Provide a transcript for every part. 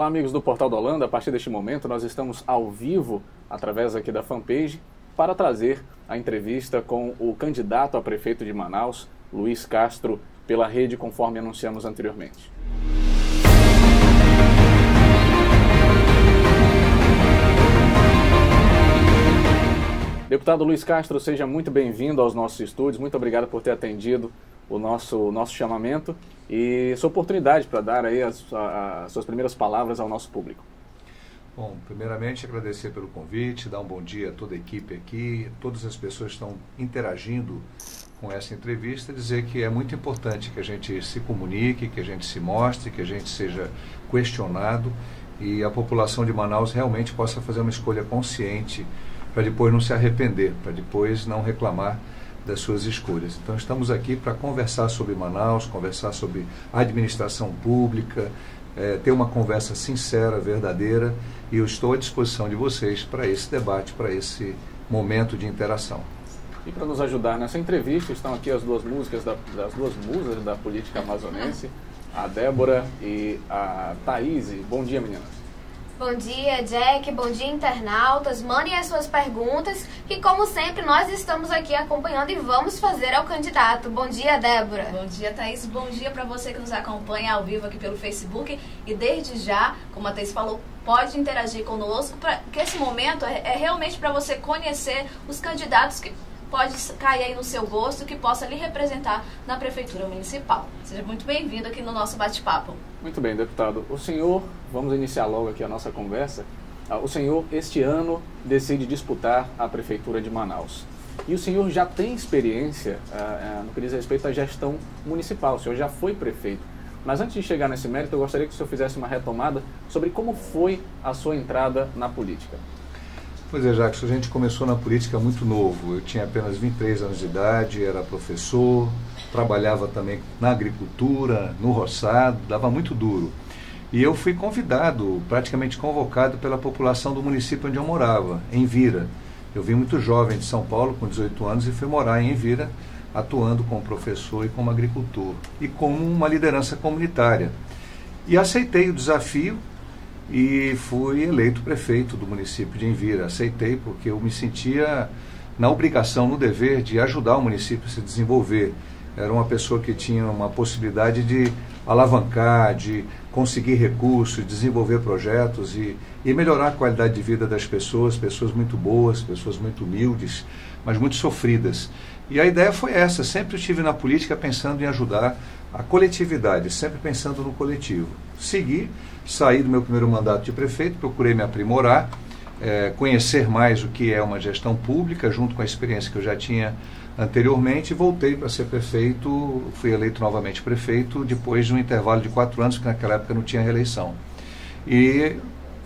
Olá, amigos do Portal da Holanda. A partir deste momento nós estamos ao vivo, através aqui da fanpage, para trazer a entrevista com o candidato a prefeito de Manaus, Luiz Castro, pela rede, conforme anunciamos anteriormente. Deputado Luiz Castro, seja muito bem-vindo aos nossos estúdios. Muito obrigado por ter atendido o nosso chamamento e sua oportunidade para dar aí as suas primeiras palavras ao nosso público. Bom, primeiramente agradecer pelo convite, dar um bom dia a toda a equipe aqui, todas as pessoas que estão interagindo com essa entrevista, dizer que é muito importante que a gente se comunique, que a gente se mostre, que a gente seja questionado e a população de Manaus realmente possa fazer uma escolha consciente para depois não se arrepender, para depois não reclamar das suas escolhas. Então estamos aqui para conversar sobre Manaus, conversar sobre administração pública, ter uma conversa sincera, verdadeira, e eu estou à disposição de vocês para esse debate, para esse momento de interação. E para nos ajudar nessa entrevista estão aqui as duas músicas das duas musas da política amazonense, a Débora e a Thaís. Bom dia, meninas. Bom dia, Jack. Bom dia, internautas. Mandem as suas perguntas, que como sempre nós estamos aqui acompanhando e vamos fazer ao candidato. Bom dia, Débora. Bom dia, Thaís. Bom dia para você que nos acompanha ao vivo aqui pelo Facebook. E desde já, como a Thaís falou, pode interagir conosco, porque esse momento é realmente para você conhecer os candidatos que pode cair aí no seu gosto, que possa lhe representar na Prefeitura Municipal. Seja muito bem-vindo aqui no nosso bate-papo. Muito bem, deputado. O senhor, vamos iniciar logo aqui a nossa conversa. O senhor, este ano, decide disputar a Prefeitura de Manaus. E o senhor já tem experiência no que diz respeito à gestão municipal. O senhor já foi prefeito. Mas antes de chegar nesse mérito, eu gostaria que o senhor fizesse uma retomada sobre como foi a sua entrada na política. Pois é, Jackson, a gente começou na política muito novo. Eu tinha apenas 23 anos de idade, era professor, trabalhava também na agricultura, no roçado, dava muito duro. E eu fui convidado, praticamente convocado pela população do município onde eu morava, em Envira. Eu vim muito jovem de São Paulo, com 18 anos, e fui morar em Envira, atuando como professor e como agricultor, e como uma liderança comunitária. E aceitei o desafio, e fui eleito prefeito do município de Envira. Aceitei porque eu me sentia na obrigação, no dever de ajudar o município a se desenvolver. Era uma pessoa que tinha uma possibilidade de alavancar, de conseguir recursos, desenvolver projetos e melhorar a qualidade de vida das pessoas, pessoas muito boas, pessoas muito humildes, mas muito sofridas. E a ideia foi essa, sempre estive na política pensando em ajudar a coletividade, sempre pensando no coletivo. Saí do meu primeiro mandato de prefeito, procurei me aprimorar, conhecer mais o que é uma gestão pública, junto com a experiência que eu já tinha anteriormente, e voltei para ser prefeito, fui eleito novamente prefeito, depois de um intervalo de 4 anos, que naquela época não tinha reeleição. E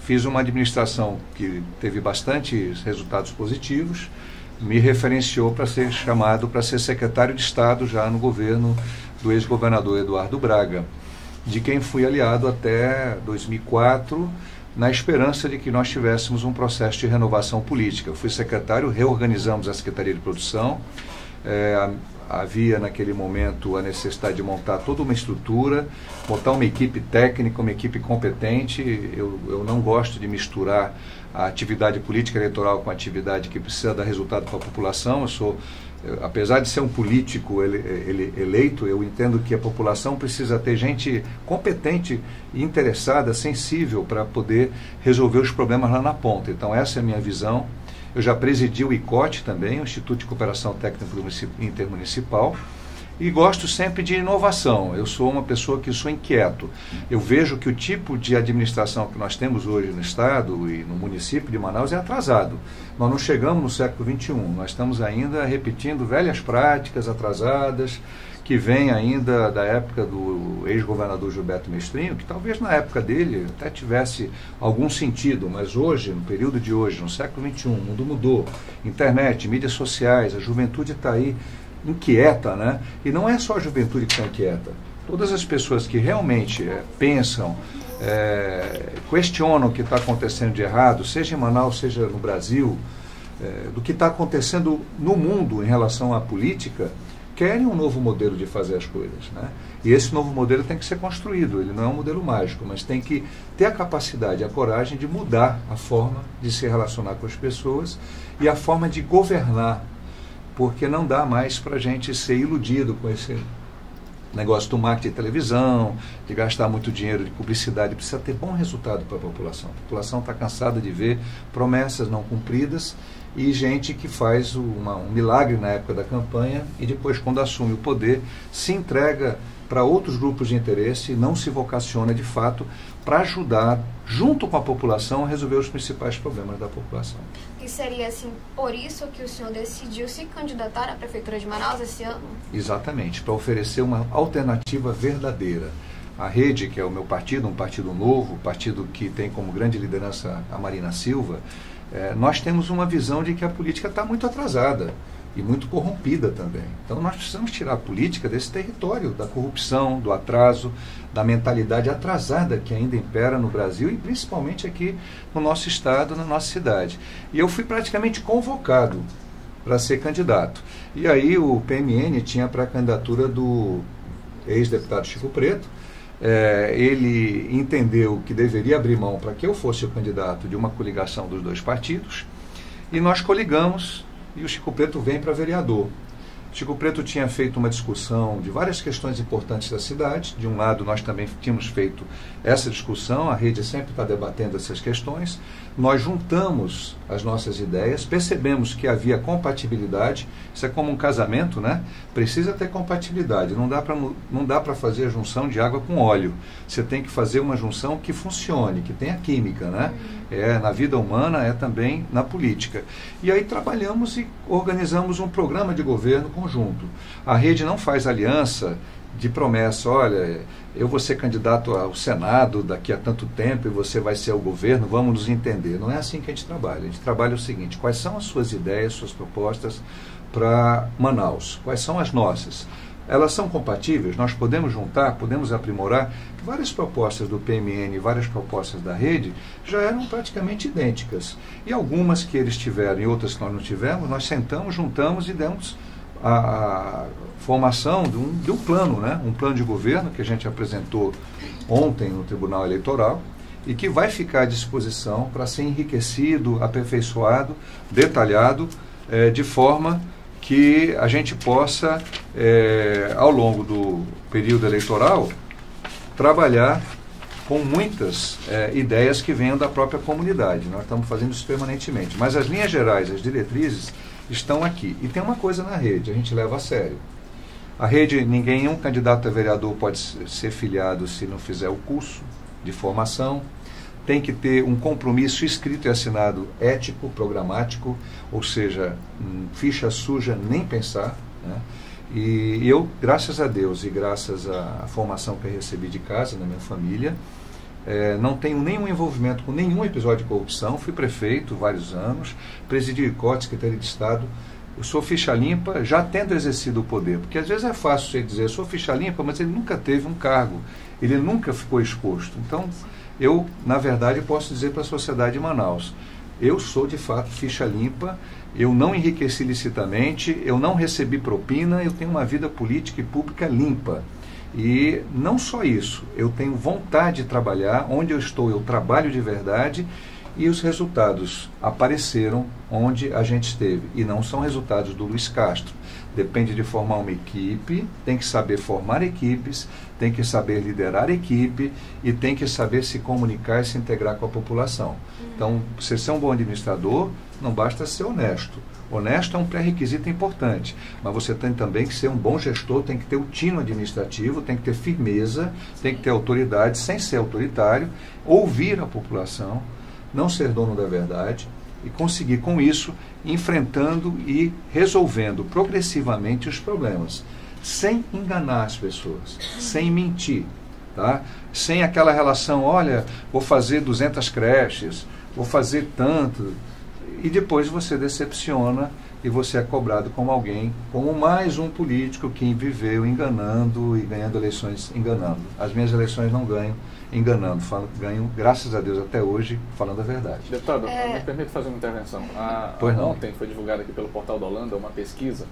fiz uma administração que teve bastantes resultados positivos, me referenciou para ser chamado para ser secretário de Estado já no governo do ex-governador Eduardo Braga, de quem fui aliado até 2004, na esperança de que nós tivéssemos um processo de renovação política. Eu fui secretário, reorganizamos a Secretaria de Produção, havia naquele momento a necessidade de montar toda uma estrutura, montar uma equipe técnica, uma equipe competente. Eu não gosto de misturar a atividade política eleitoral com a atividade que precisa dar resultado para a população. Apesar de ser um político eleito, eu entendo que a população precisa ter gente competente, interessada, sensível para poder resolver os problemas lá na ponta. Então essa é a minha visão. Eu já presidi o ICOT também, o Instituto de Cooperação Técnica Intermunicipal, e gosto sempre de inovação. Eu sou uma pessoa que sou inquieto. Eu vejo que o tipo de administração que nós temos hoje no Estado e no município de Manaus é atrasado. Nós não chegamos no século XXI, nós estamos ainda repetindo velhas práticas atrasadas, que vêm ainda da época do ex-governador Gilberto Mestrinho, que talvez na época dele até tivesse algum sentido, mas hoje, no período de hoje, no século XXI, o mundo mudou. Internet, mídias sociais, a juventude está aí inquieta, né? E não é só a juventude que está inquieta. Todas as pessoas que realmente pensam, questionam o que está acontecendo de errado, seja em Manaus, seja no Brasil, do que está acontecendo no mundo em relação à política, querem um novo modelo de fazer as coisas, né? E esse novo modelo tem que ser construído, ele não é um modelo mágico, mas tem que ter a capacidade, a coragem de mudar a forma de se relacionar com as pessoas e a forma de governar, porque não dá mais para a gente ser iludido com esse negócio do marketing de televisão, de gastar muito dinheiro de publicidade. Precisa ter bom resultado para a população. A população está cansada de ver promessas não cumpridas e gente que faz um milagre na época da campanha e depois, quando assume o poder, se entrega para outros grupos de interesse e não se vocaciona de fato para ajudar, junto com a população, a resolver os principais problemas da população. E seria assim, por isso que o senhor decidiu se candidatar à Prefeitura de Manaus esse ano? Exatamente, para oferecer uma alternativa verdadeira. A Rede, que é o meu partido, um partido novo, partido que tem como grande liderança a Marina Silva, nós temos uma visão de que a política está muito atrasada e muito corrompida também. Então nós precisamos tirar a política desse território, da corrupção, do atraso, da mentalidade atrasada que ainda impera no Brasil e principalmente aqui no nosso estado, na nossa cidade. E eu fui praticamente convocado para ser candidato. E aí o PMN tinha para a candidatura do ex-deputado Chico Preto. Ele entendeu que deveria abrir mão para que eu fosse o candidato de uma coligação dos dois partidos e nós coligamos e o Chico Preto vem para vereador. Chico Preto tinha feito uma discussão de várias questões importantes da cidade. De um lado, nós também tínhamos feito essa discussão, a Rede sempre está debatendo essas questões. Nós juntamos as nossas ideias, percebemos que havia compatibilidade. Isso é como um casamento, né? Precisa ter compatibilidade, não dá para fazer a junção de água com óleo. Você tem que fazer uma junção que funcione, que tenha química, né? Na vida humana, também na política. E aí trabalhamos e organizamos um programa de governo conjunto. A Rede não faz aliança de promessa, olha, eu vou ser candidato ao Senado daqui a tanto tempo e você vai ser o governo, vamos nos entender. Não é assim que a gente trabalha. A gente trabalha o seguinte: quais são as suas ideias, suas propostas para Manaus? Quais são as nossas? Elas são compatíveis? Nós podemos juntar, podemos aprimorar? Várias propostas do PMN e várias propostas da Rede já eram praticamente idênticas. E algumas que eles tiveram e outras que nós não tivemos, nós sentamos, juntamos e demos a formação de um plano, né? Um plano de governo que a gente apresentou ontem no Tribunal Eleitoral e que vai ficar à disposição para ser enriquecido, aperfeiçoado, detalhado, de forma que a gente possa, ao longo do período eleitoral, trabalhar com muitas ideias que venham da própria comunidade. Nós estamos fazendo isso permanentemente. Mas as linhas gerais, as diretrizes, estão aqui. E tem uma coisa na Rede, a gente leva a sério. A Rede, nenhum candidato a vereador pode ser filiado se não fizer o curso de formação. Tem que ter um compromisso escrito e assinado ético, programático, ou seja, ficha suja nem pensar, né? E eu, graças a Deus e graças à formação que eu recebi de casa, na minha família, não tenho nenhum envolvimento com nenhum episódio de corrupção. Fui prefeito vários anos, presidi o ICOT, Secretaria de Estado. Eu sou ficha limpa, já tendo exercido o poder, porque às vezes é fácil você dizer, eu sou ficha limpa, mas ele nunca teve um cargo, ele nunca ficou exposto. Então, eu, na verdade, posso dizer para a sociedade de Manaus, eu sou de fato ficha limpa, eu não enriqueci licitamente, eu não recebi propina, eu tenho uma vida política e pública limpa. E não só isso, eu tenho vontade de trabalhar, onde eu estou eu trabalho de verdade e os resultados apareceram onde a gente esteve. E não são resultados do Luiz Castro. Depende de formar uma equipe, tem que saber formar equipes, tem que saber liderar equipe e tem que saber se comunicar e se integrar com a população. Então, você ser um bom administrador, não basta ser honesto. Honesto é um pré-requisito importante, mas você tem também que ser um bom gestor, tem que ter o tino administrativo, tem que ter firmeza, tem que ter autoridade, sem ser autoritário, ouvir a população, não ser dono da verdade e conseguir com isso, enfrentando e resolvendo progressivamente os problemas, sem enganar as pessoas, sem mentir, tá? Sem aquela relação, olha, vou fazer 200 creches, vou fazer tanto, e depois você decepciona e você é cobrado como alguém, como mais um político que viveu enganando e ganhando eleições enganando. As minhas eleições não ganho enganando, ganho, graças a Deus, até hoje, falando a verdade. Deputado, me permite fazer uma intervenção. Ontem foi divulgada aqui pelo Portal da Holanda uma pesquisa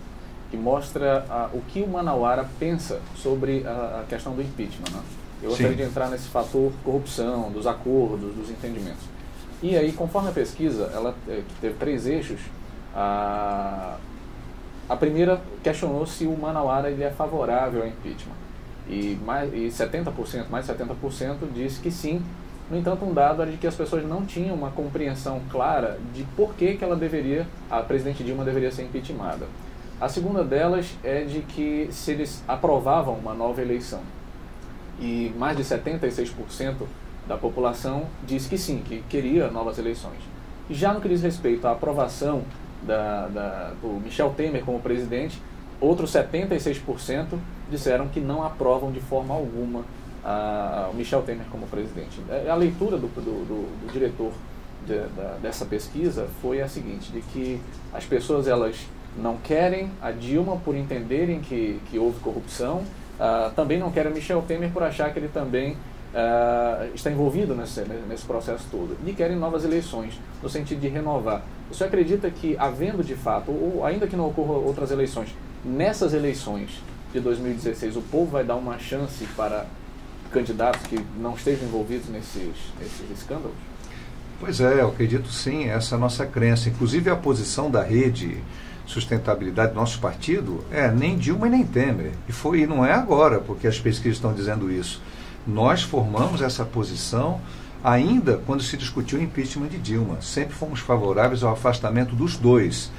que mostra o que o Manauara pensa sobre a questão do impeachment, né? Eu gostaria de entrar nesse fator corrupção, dos acordos, dos entendimentos. E aí, conforme a pesquisa, ela teve 3 eixos. A primeira questionou se o Manauara ele é favorável ao impeachment. E 70%, mais de 70% disse que sim. No entanto, um dado era de que as pessoas não tinham uma compreensão clara de por que a presidente Dilma deveria ser impeachmentada. A segunda delas é de que se eles aprovavam uma nova eleição. E mais de 76% da população disse que sim, que queria novas eleições. Já no que diz respeito à aprovação do Michel Temer como presidente, outros 76% disseram que não aprovam de forma alguma o Michel Temer como presidente. A leitura do diretor dessa pesquisa foi a seguinte, de que as pessoas elas não querem a Dilma por entenderem que houve corrupção, também não querem Michel Temer por achar que ele também está envolvido nesse processo todo, e querem novas eleições, no sentido de renovar. Você acredita que, havendo de fato, ou ainda que não ocorram outras eleições, nessas eleições de 2016, o povo vai dar uma chance para candidatos que não estejam envolvidos nesses escândalos? Pois é, eu acredito sim, essa é a nossa crença. Inclusive a posição da Rede Sustentabilidade do nosso partido nem Dilma e nem Temer. E não é agora, porque as pesquisas estão dizendo isso. Nós formamos essa posição ainda quando se discutiu o impeachment de Dilma. Sempre fomos favoráveis ao afastamento dos dois.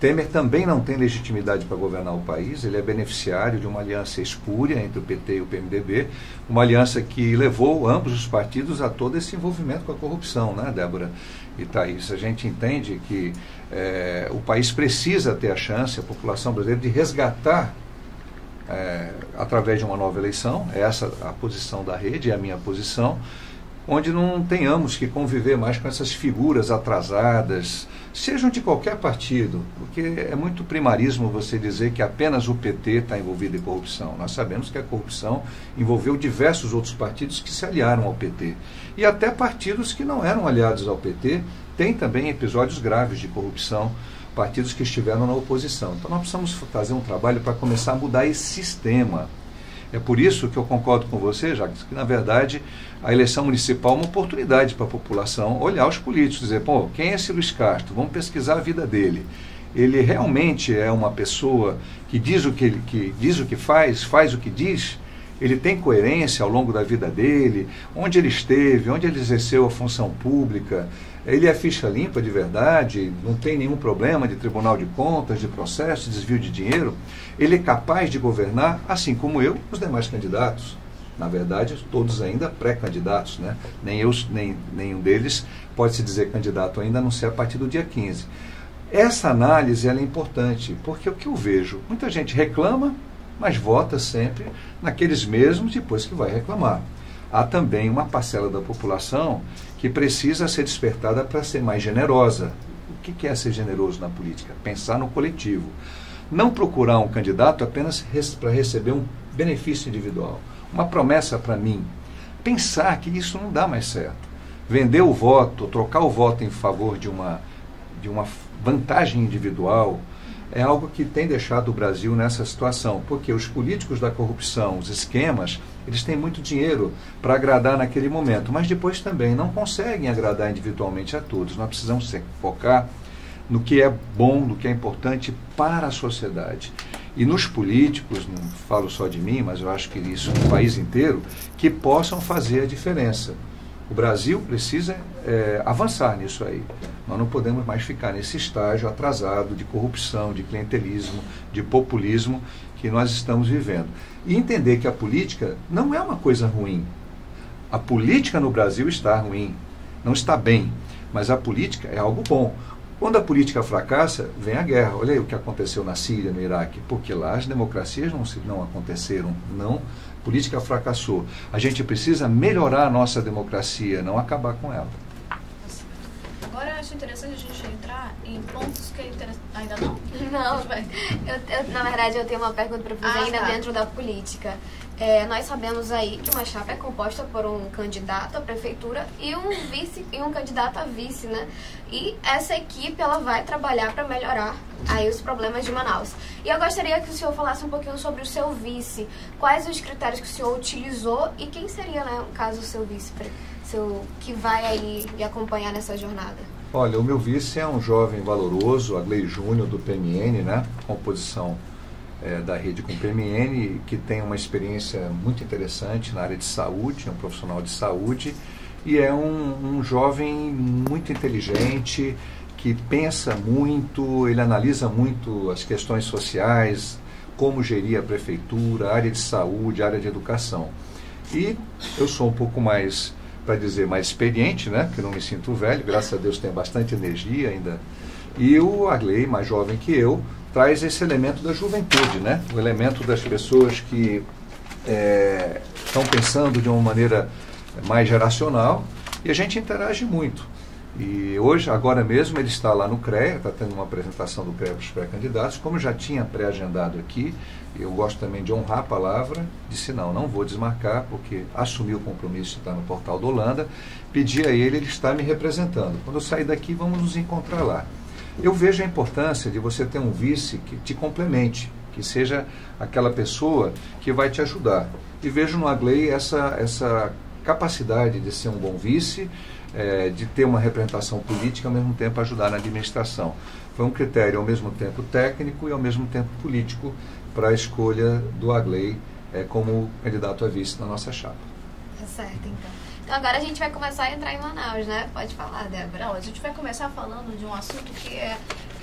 Temer também não tem legitimidade para governar o país, ele é beneficiário de uma aliança espúria entre o PT e o PMDB, uma aliança que levou ambos os partidos a todo esse envolvimento com a corrupção, né, Débora e Thaís? A gente entende que o país precisa ter a chance, a população brasileira, de resgatar através de uma nova eleição, essa a posição da Rede, é a minha posição, onde não tenhamos que conviver mais com essas figuras atrasadas, sejam de qualquer partido, porque é muito primarismo você dizer que apenas o PT está envolvido em corrupção. Nós sabemos que a corrupção envolveu diversos outros partidos que se aliaram ao PT. E até partidos que não eram aliados ao PT têm também episódios graves de corrupção, partidos que estiveram na oposição. Então nós precisamos fazer um trabalho para começar a mudar esse sistema. É por isso que eu concordo com você, Jacques, que na verdade a eleição municipal é uma oportunidade para a população olhar os políticos, dizer, pô, quem é esse Luiz Castro? Vamos pesquisar a vida dele. Ele realmente é uma pessoa que diz o que faz o que diz? Ele tem coerência ao longo da vida dele? Onde ele esteve? Onde ele exerceu a função pública? Ele é ficha limpa de verdade? Não tem nenhum problema de Tribunal de Contas, de processo, de desvio de dinheiro? Ele é capaz de governar, assim como eu e os demais candidatos. Na verdade, todos ainda pré-candidatos, né? Nenhum deles pode se dizer candidato ainda, a não ser a partir do dia 15. Essa análise ela é importante, porque o que eu vejo, muita gente reclama, mas vota sempre naqueles mesmos depois que vai reclamar. Há também uma parcela da população que precisa ser despertada para ser mais generosa. O que é ser generoso na política? Pensar no coletivo. Não procurar um candidato apenas para receber um benefício individual, uma promessa para mim. Pensar que isso não dá mais certo. Vender o voto, trocar o voto em favor de uma vantagem individual, é algo que tem deixado o Brasil nessa situação, porque os políticos da corrupção, os esquemas, eles têm muito dinheiro para agradar naquele momento, mas depois também não conseguem agradar individualmente a todos. Nós precisamos focar no que é bom, no que é importante para a sociedade. E nos políticos, não falo só de mim, mas eu acho que isso no país inteiro, que possam fazer a diferença. O Brasil precisa avançar nisso aí. Nós não podemos mais ficar nesse estágio atrasado de corrupção, de clientelismo, de populismo que nós estamos vivendo. E entender que a política não é uma coisa ruim. A política no Brasil está ruim, não está bem, mas a política é algo bom. Quando a política fracassa, vem a guerra. Olha aí o que aconteceu na Síria, no Iraque, porque lá as democracias não aconteceram, não. A política fracassou. A gente precisa melhorar a nossa democracia, não acabar com ela. Agora eu acho interessante a gente entrar em pontos que é interessante. Ainda não? Não, na verdade eu tenho uma pergunta para fazer ainda dentro da política. Nós sabemos aí que uma chapa é composta por um candidato à prefeitura e um candidato a vice, né? E essa equipe ela vai trabalhar para melhorar aí os problemas de Manaus. E eu gostaria que o senhor falasse um pouquinho sobre o seu vice. Quais os critérios que o senhor utilizou e quem seria, né, no caso, o seu vice, que vai aí me acompanhar nessa jornada? Olha, o meu vice é um jovem valoroso, Agley Júnior, do PMN, né? Composição da rede com o PMN, que tem uma experiência muito interessante na área de saúde, é um profissional de saúde, e é um jovem muito inteligente, que pensa muito, ele analisa muito as questões sociais, como gerir a prefeitura, a área de saúde, a área de educação. E eu sou um pouco mais, para dizer, mais experiente, né? Porque eu não me sinto velho, graças a Deus tenho bastante energia ainda. E o Agley, mais jovem que eu, traz esse elemento da juventude, né? O elemento das pessoas que estão pensando de uma maneira mais geracional, e a gente interage muito. E hoje, agora mesmo, ele está lá no CREA, está tendo uma apresentação do CREA para os pré-candidatos. Como eu já tinha pré-agendado aqui, eu gosto também de honrar a palavra, disse não vou desmarcar, porque assumi o compromisso de estar no Portal do Holanda, pedi a ele está me representando. Quando eu sair daqui, vamos nos encontrar lá. Eu vejo a importância de você ter um vice que te complemente, que seja aquela pessoa que vai te ajudar. E vejo no Agley essa capacidade de ser um bom vice, de ter uma representação política, ao mesmo tempo ajudar na administração. Foi um critério ao mesmo tempo técnico e ao mesmo tempo político para a escolha do Agley como candidato a vice na nossa chapa. Tá certo, então. Então agora a gente vai começar a entrar em Manaus, né? Pode falar, Débora. Não, a gente vai começar falando de um assunto que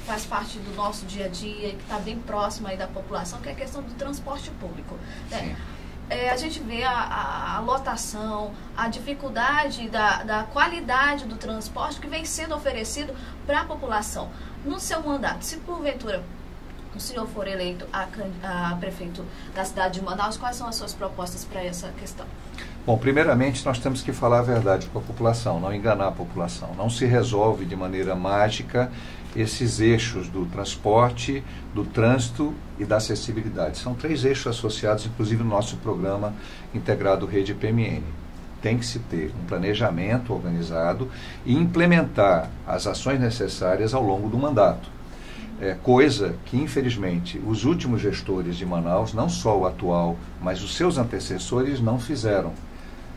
faz parte do nosso dia a dia e que está bem próximo aí da população, que é a questão do transporte público. Né? A gente vê a lotação, a dificuldade da qualidade do transporte que vem sendo oferecido para a população. No seu mandato, se porventura o senhor for eleito a prefeito da cidade de Manaus, quais são as suas propostas para essa questão? Bom, primeiramente nós temos que falar a verdade com a população, não enganar a população. Não se resolve de maneira mágica esses eixos do transporte, do trânsito e da acessibilidade. São 3 eixos associados, inclusive, no nosso programa integrado Rede PMN. Tem que se ter um planejamento organizado e implementar as ações necessárias ao longo do mandato. Coisa que, infelizmente, os últimos gestores de Manaus, não só o atual, mas os seus antecessores, não fizeram.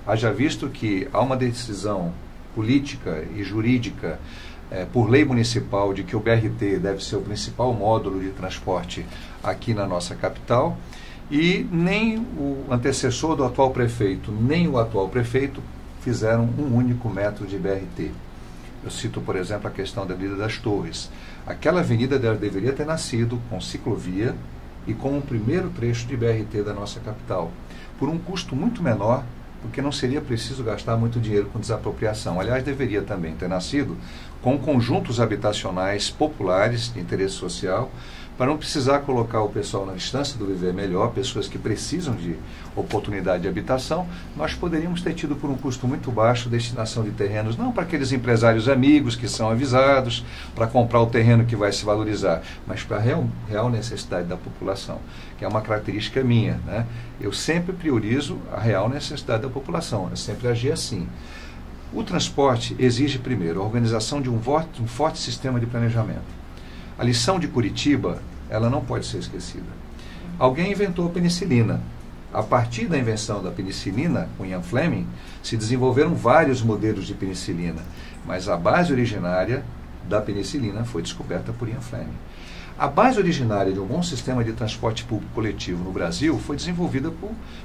Haja visto que há uma decisão política e jurídica por lei municipal de que o BRT deve ser o principal módulo de transporte aqui na nossa capital, e nem o antecessor do atual prefeito, nem o atual prefeito fizeram um único metro de BRT. Eu cito, por exemplo, a questão da Avenida das Torres. Aquela avenida deveria ter nascido com ciclovia e com o primeiro trecho de BRT da nossa capital, por um custo muito menor, porque não seria preciso gastar muito dinheiro com desapropriação. Aliás, deveria também ter nascido com conjuntos habitacionais populares de interesse social, para não precisar colocar o pessoal na distância do viver melhor, pessoas que precisam de oportunidade de habitação. Nós poderíamos ter tido, por um custo muito baixo, destinação de terrenos, não para aqueles empresários amigos que são avisados, para comprar o terreno que vai se valorizar, mas para a real necessidade da população, que é uma característica minha, né? Eu sempre priorizo a real necessidade da população, eu sempre agi assim. O transporte exige, primeiro, a organização de um forte sistema de planejamento. A lição de Curitiba, ela não pode ser esquecida. Alguém inventou a penicilina. A partir da invenção da penicilina, com Ian Fleming, se desenvolveram vários modelos de penicilina, mas a base originária da penicilina foi descoberta por Ian Fleming. A base originária de um bom sistema de transporte público coletivo no Brasil foi desenvolvida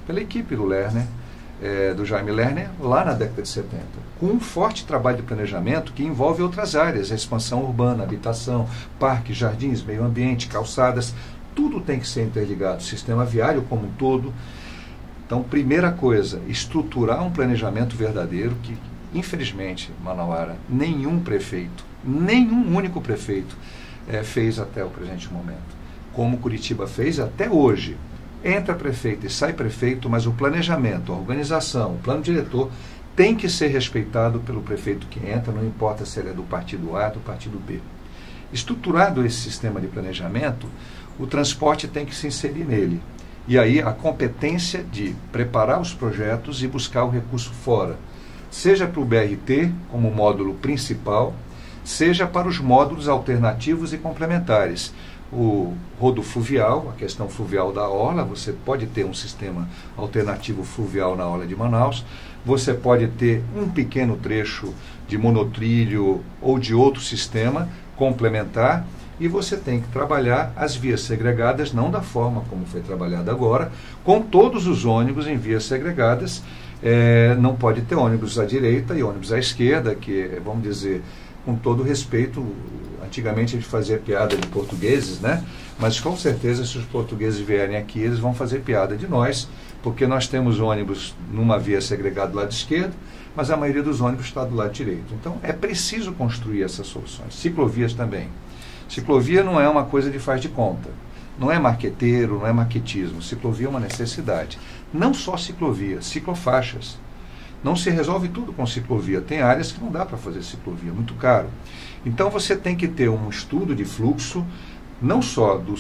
pela equipe do Lerner, do Jaime Lerner, lá na década de 70, com um forte trabalho de planejamento que envolve outras áreas, a expansão urbana, habitação, parques, jardins, meio ambiente, calçadas, tudo tem que ser interligado, sistema viário como um todo. Então, primeira coisa, estruturar um planejamento verdadeiro que, infelizmente, Manauara, nenhum único prefeito fez até o presente momento, como Curitiba fez até hoje. Entra prefeito e sai prefeito, mas o planejamento, a organização, o plano diretor tem que ser respeitado pelo prefeito que entra, não importa se ele é do partido A ou do partido B. Estruturado esse sistema de planejamento, o transporte tem que se inserir nele. E aí a competência de preparar os projetos e buscar o recurso fora, seja para o BRT como módulo principal, seja para os módulos alternativos e complementares. o rodofluvial, a questão fluvial da orla. Você pode ter um sistema alternativo fluvial na orla de Manaus, você pode ter um pequeno trecho de monotrilho ou de outro sistema complementar, e você tem que trabalhar as vias segregadas, não da forma como foi trabalhado agora, com todos os ônibus em vias segregadas. Não pode ter ônibus à direita e ônibus à esquerda, que, vamos dizer, com todo respeito, antigamente a gente fazia piada de portugueses, né? Mas com certeza, se os portugueses vierem aqui, eles vão fazer piada de nós, porque nós temos ônibus numa via segregada do lado esquerdo, mas a maioria dos ônibus está do lado direito. Então, é preciso construir essas soluções. Ciclovias também. Ciclovia não é uma coisa de faz de conta. Não é marqueteiro, não é marquetismo. Ciclovia é uma necessidade. Não só ciclovia, ciclofaixas. Não se resolve tudo com ciclovia. Tem áreas que não dá para fazer ciclovia, muito caro. Então você tem que ter um estudo de fluxo, não só do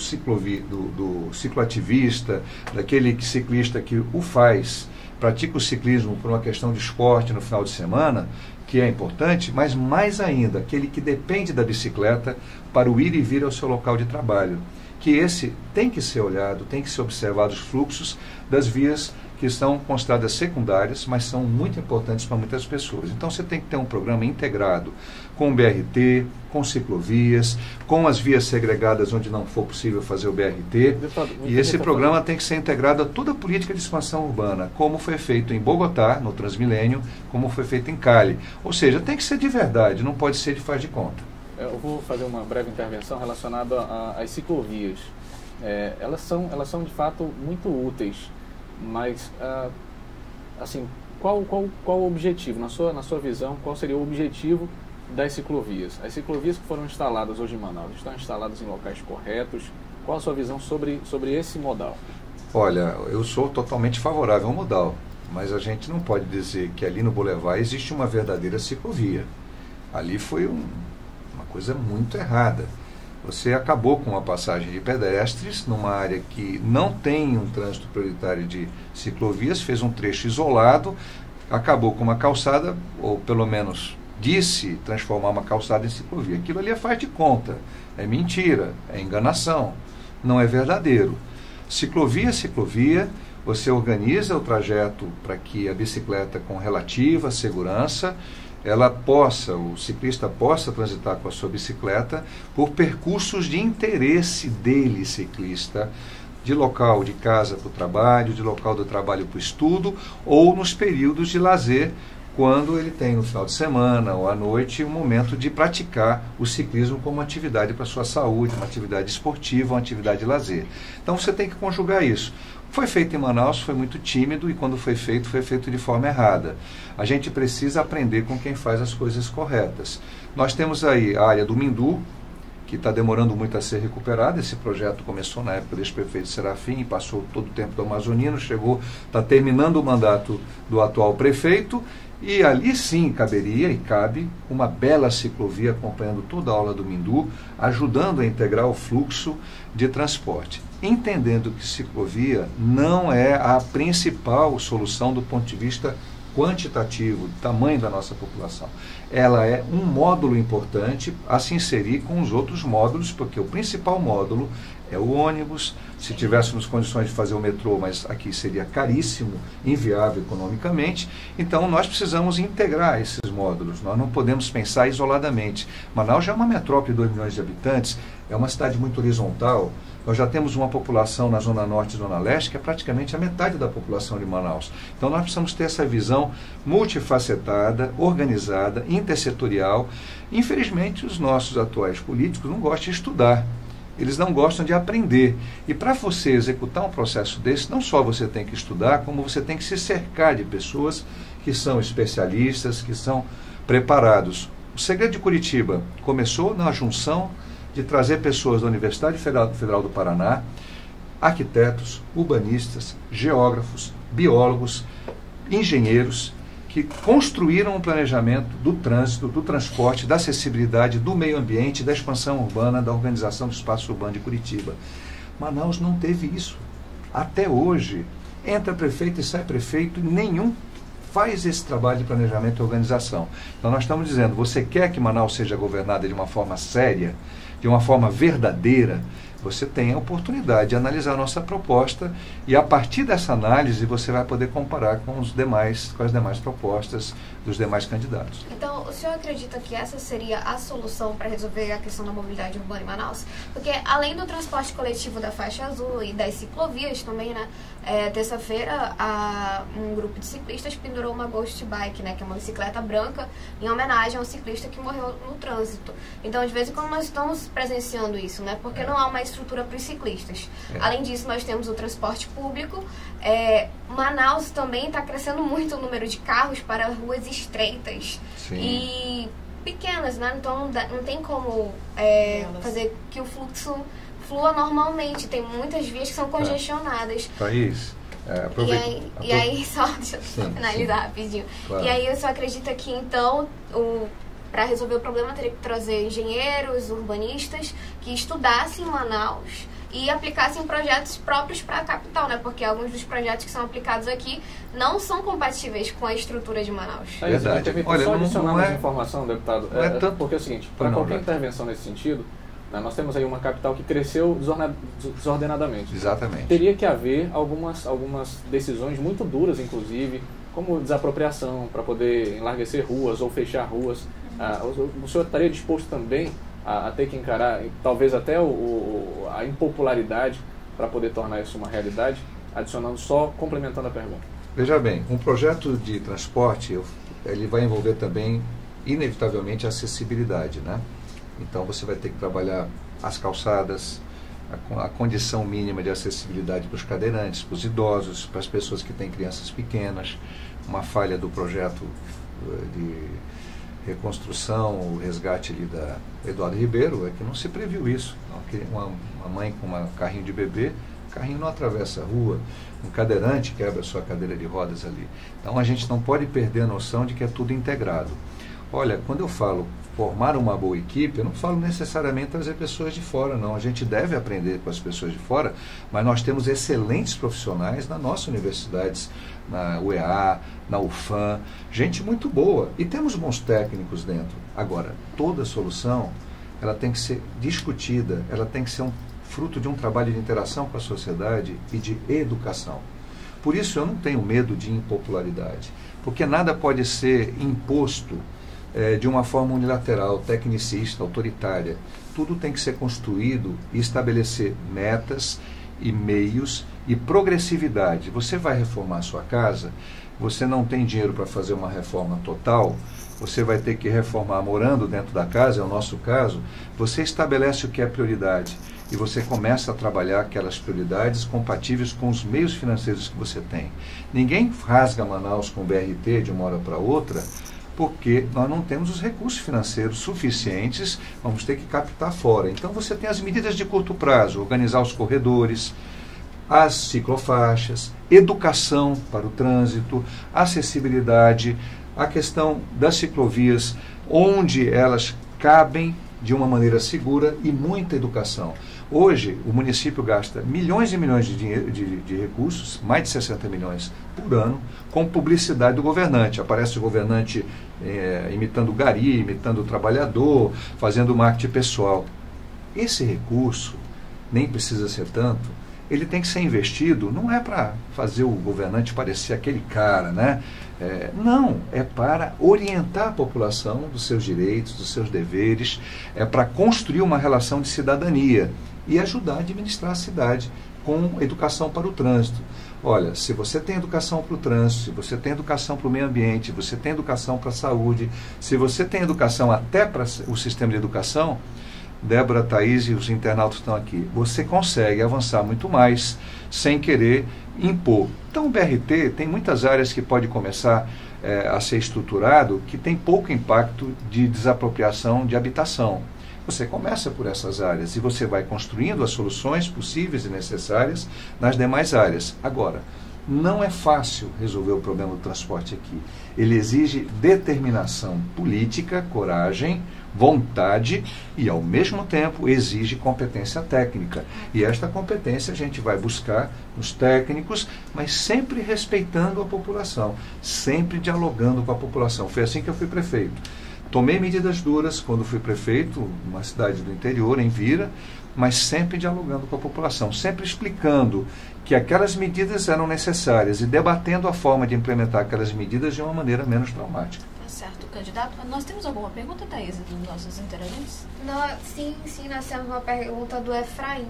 cicloativista, daquele ciclista que o faz, pratica o ciclismo por uma questão de esporte no final de semana, que é importante, mas mais ainda, aquele que depende da bicicleta para o ir e vir ao seu local de trabalho. Que esse tem que ser olhado, tem que ser observado os fluxos das vias que são consideradas secundárias, mas são muito importantes para muitas pessoas. Então você tem que ter um programa integrado com o BRT, com ciclovias, com as vias segregadas onde não for possível fazer o BRT. E esse programa tem que ser integrado a toda a política de expansão urbana, como foi feito em Bogotá, no Transmilênio, como foi feito em Cali. Ou seja, tem que ser de verdade, não pode ser de faz de conta. Eu vou fazer uma breve intervenção relacionada às ciclovias. Elas são de fato muito úteis, mas assim, qual o objetivo, na sua visão, qual seria o objetivo das ciclovias? As ciclovias que foram instaladas hoje em Manaus, estão instaladas em locais corretos? Qual a sua visão sobre esse modal? Olha, eu sou totalmente favorável ao modal, mas a gente não pode dizer que ali no Boulevard existe uma verdadeira ciclovia. Ali foi uma coisa muito errada. Você acabou com uma passagem de pedestres numa área que não tem um trânsito prioritário de ciclovias, fez um trecho isolado, acabou com uma calçada, ou pelo menos disse transformar uma calçada em ciclovia. Aquilo ali é faz de conta, é mentira, é enganação, não é verdadeiro. Ciclovia, você organiza o trajeto para que a bicicleta com relativa segurança o ciclista possa transitar com a sua bicicleta por percursos de interesse dele, ciclista, de local de casa para o trabalho, de local do trabalho para o estudo, ou nos períodos de lazer, quando ele tem no final de semana ou à noite um momento de praticar o ciclismo como uma atividade para a sua saúde, uma atividade esportiva, uma atividade de lazer. Então você tem que conjugar isso. Foi feito em Manaus, foi muito tímido, e quando foi feito de forma errada. A gente precisa aprender com quem faz as coisas corretas. Nós temos aí a área do Mindu, que está demorando muito a ser recuperada. Esse projeto começou na época do ex-prefeito Serafim, passou todo o tempo do Amazonino, está terminando o mandato do atual prefeito, e ali sim caberia e cabe uma bela ciclovia acompanhando toda a orla do Mindu, ajudando a integrar o fluxo de transporte. Entendendo que ciclovia não é a principal solução do ponto de vista quantitativo, do tamanho da nossa população. Ela é um módulo importante a se inserir com os outros módulos, porque o principal módulo é o ônibus. Se tivéssemos condições de fazer o metrô, mas aqui seria caríssimo, inviável economicamente, então nós precisamos integrar esses módulos, nós não podemos pensar isoladamente. Manaus já é uma metrópole de 2 milhões de habitantes, é uma cidade muito horizontal. Nós já temos uma população na Zona Norte e Zona Leste que é praticamente a metade da população de Manaus. Então nós precisamos ter essa visão multifacetada, organizada, intersetorial. Infelizmente, os nossos atuais políticos não gostam de estudar. Eles não gostam de aprender. E para você executar um processo desse, não só você tem que estudar, como você tem que se cercar de pessoas que são especialistas, que são preparados. O segredo de Curitiba começou na junção de trazer pessoas da Universidade Federal do Paraná, arquitetos, urbanistas, geógrafos, biólogos, engenheiros, que construíram um planejamento do trânsito, do transporte, da acessibilidade, do meio ambiente, da expansão urbana, da organização do espaço urbano de Curitiba. Manaus não teve isso. Até hoje, entra prefeito e sai prefeito, e nenhum faz esse trabalho de planejamento e organização. Então nós estamos dizendo, você quer que Manaus seja governada de uma forma séria, de uma forma verdadeira, você tem a oportunidade de analisar a nossa proposta e, a partir dessa análise, você vai poder comparar com as demais propostas dos demais candidatos. Então, o senhor acredita que essa seria a solução para resolver a questão da mobilidade urbana em Manaus? Porque, além do transporte coletivo da faixa azul e das ciclovias também, né? Terça-feira, um grupo de ciclistas pendurou uma Ghost Bike, né? Que é uma bicicleta branca, em homenagem ao ciclista que morreu no trânsito. Então, de vez em quando, nós estamos presenciando isso, né? Porque não há uma estrutura para os ciclistas. Além disso, nós temos o transporte público. Manaus também está crescendo muito o número de carros para ruas estreitas. Sim. E pequenas, né? Então não tem como fazer que o fluxo flua normalmente. Tem muitas vias que são congestionadas. Thaís, E aí só deixa eu finalizar rapidinho. Claro. E aí eu só acredito que então para resolver o problema teria que trazer engenheiros, urbanistas que estudassem Manaus e aplicassem projetos próprios para a capital, né? Porque alguns dos projetos que são aplicados aqui não são compatíveis com a estrutura de Manaus. É verdade. Olha, só adicionar mais informação, deputado. Porque é o seguinte, para qualquer Roberto. intervenção nesse sentido, né, nós temos aí uma capital que cresceu desordenadamente. Exatamente. Teria que haver algumas decisões muito duras, inclusive, como desapropriação, para poder enlarguecer ruas ou fechar ruas. O senhor estaria disposto também a ter que encarar, talvez até a impopularidade para poder tornar isso uma realidade, complementando a pergunta? Veja bem, um projeto de transporte, ele vai envolver também, inevitavelmente, a acessibilidade, né? Então, você vai ter que trabalhar as calçadas, a condição mínima de acessibilidade para os cadeirantes, para os idosos, para as pessoas que têm crianças pequenas. Uma falha do projeto de reconstrução, o resgate ali da Eduardo Ribeiro, é que não se previu isso. Uma mãe com um carrinho de bebê, o carrinho não atravessa a rua, um cadeirante quebra a sua cadeira de rodas ali. Então a gente não pode perder a noção de que é tudo integrado. Olha, quando eu falo formar uma boa equipe, eu não falo necessariamente trazer pessoas de fora, não. A gente deve aprender com as pessoas de fora, mas nós temos excelentes profissionais nas nossas universidades, na UEA, na UFAM, gente muito boa. E temos bons técnicos dentro. Agora, toda solução, ela tem que ser discutida, ela tem que ser fruto de um trabalho de interação com a sociedade e de educação. Por isso eu não tenho medo de impopularidade, porque nada pode ser imposto de uma forma unilateral, tecnicista, autoritária. Tudo tem que ser construído e estabelecer metas e meios e progressividade. Você vai reformar a sua casa, você não tem dinheiro para fazer uma reforma total, você vai ter que reformar morando dentro da casa, é o nosso caso, você estabelece o que é prioridade e você começa a trabalhar aquelas prioridades compatíveis com os meios financeiros que você tem. Ninguém rasga Manaus com BRT de uma hora para outra, porque nós não temos os recursos financeiros suficientes, vamos ter que captar fora. Então você tem as medidas de curto prazo, organizar os corredores, as ciclofaixas, educação para o trânsito, acessibilidade, a questão das ciclovias, onde elas cabem de uma maneira segura e muita educação. Hoje, o município gasta milhões e milhões de recursos, mais de 60 milhões por ano, com publicidade do governante. Aparece o governante imitando o gari, imitando o trabalhador, fazendo marketing pessoal. Esse recurso, nem precisa ser tanto, ele tem que ser investido, não é para fazer o governante parecer aquele cara, né? Não, é para orientar a população dos seus direitos, dos seus deveres, é para construir uma relação de cidadania e ajudar a administrar a cidade com educação para o trânsito. Olha, se você tem educação para o trânsito, se você tem educação para o meio ambiente, você tem educação para a saúde, se você tem educação até para o sistema de educação, Débora, Thaís e os internautas estão aqui, você consegue avançar muito mais sem querer impor. Então o BRT tem muitas áreas que pode começar a ser estruturado que tem pouco impacto de desapropriação de habitação. Você começa por essas áreas e você vai construindo as soluções possíveis e necessárias nas demais áreas. Agora, não é fácil resolver o problema do transporte aqui. Ele exige determinação política, coragem, vontade e, ao mesmo tempo, exige competência técnica. E esta competência a gente vai buscar nos técnicos, mas sempre respeitando a população, sempre dialogando com a população. Foi assim que eu fui prefeito. Tomei medidas duras quando fui prefeito, numa cidade do interior, em Vira, mas sempre dialogando com a população, sempre explicando que aquelas medidas eram necessárias e debatendo a forma de implementar aquelas medidas de uma maneira menos traumática. Tá certo, candidato. Nós temos alguma pergunta, Thaís, dos nossos interagentes? Sim, nós temos uma pergunta do Efraim.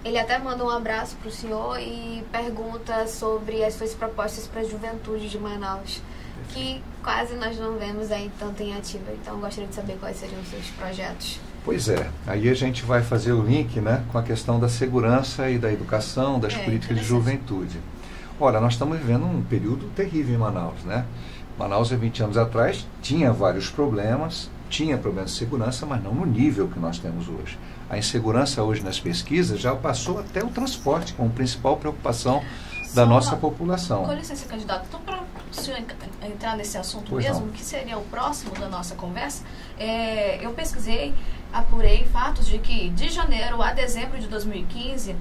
Ele até manda um abraço para o senhor e pergunta sobre as suas propostas para a juventude de Manaus, que quase nós não vemos aí tanto em ativa. Então, gostaria de saber quais seriam os seus projetos. Pois é, aí a gente vai fazer o link, né, com a questão da segurança e da educação, das políticas de juventude. Ora, nós estamos vivendo um período terrível em Manaus, né? Manaus, há 20 anos atrás, tinha vários problemas, tinha problemas de segurança, mas não no nível que nós temos hoje. A insegurança hoje nas pesquisas já passou até o transporte como principal preocupação da nossa população. Com licença, candidato. Então, para o senhor entrar nesse assunto pois mesmo, não. que seria o próximo da nossa conversa, eu pesquisei, apurei fatos de que de janeiro a dezembro de 2015,